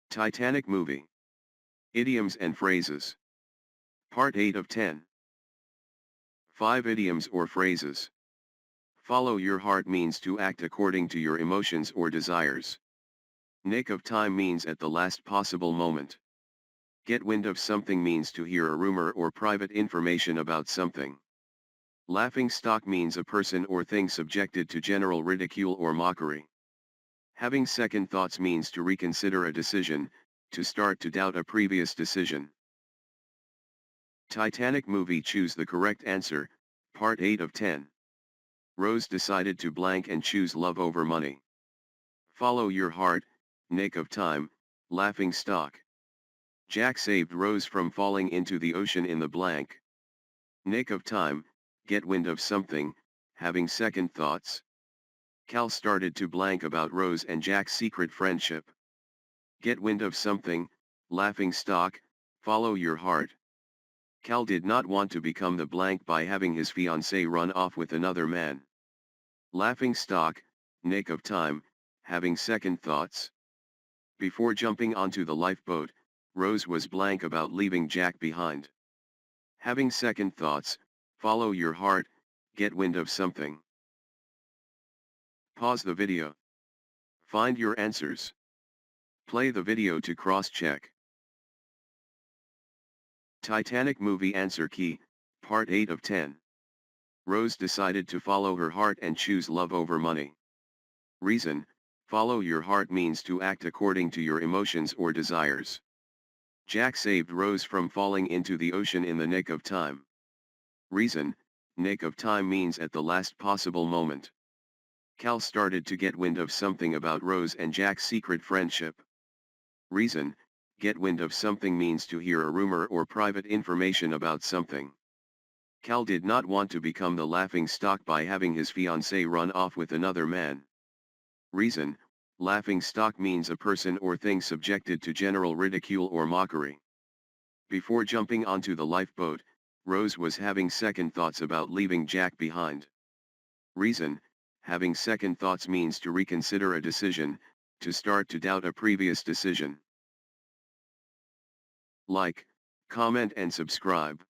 Titanic movie. Idioms and phrases. Part 8 of 10. 5 idioms or phrases. Follow your heart means to act according to your emotions or desires. Nick of time means at the last possible moment. Get wind of something means to hear a rumor or private information about something. Laughing stock means a person or thing subjected to general ridicule or mockery. Having second thoughts means to reconsider a decision, to start to doubt a previous decision. Titanic movie. Choose the correct answer, part 8 of 10. Rose decided to blank and choose love over money. Follow your heart, nick of time, laughing stock. Jack saved Rose from falling into the ocean in the blank. Nick of time, get wind of something, having second thoughts. Cal started to blank about Rose and Jack's secret friendship. Get wind of something, laughing stock, follow your heart. Cal did not want to become the blank by having his fiancée run off with another man. Laughing stock, nick of time, having second thoughts. Before jumping onto the lifeboat, Rose was blank about leaving Jack behind. Having second thoughts, follow your heart, get wind of something. Pause the video. Find your answers. Play the video to cross-check. Titanic movie answer key, part 8 of 10. Rose decided to follow her heart and choose love over money. Reason, follow your heart means to act according to your emotions or desires. Jack saved Rose from falling into the ocean in the nick of time. Reason, nick of time means at the last possible moment. Cal started to get wind of something about Rose and Jack's secret friendship. Reason, get wind of something means to hear a rumor or private information about something. Cal did not want to become the laughing stock by having his fiancée run off with another man. Reason, laughing stock means a person or thing subjected to general ridicule or mockery. Before jumping onto the lifeboat, Rose was having second thoughts about leaving Jack behind. Reason, having second thoughts means to reconsider a decision, to start to doubt a previous decision. Like, comment and subscribe.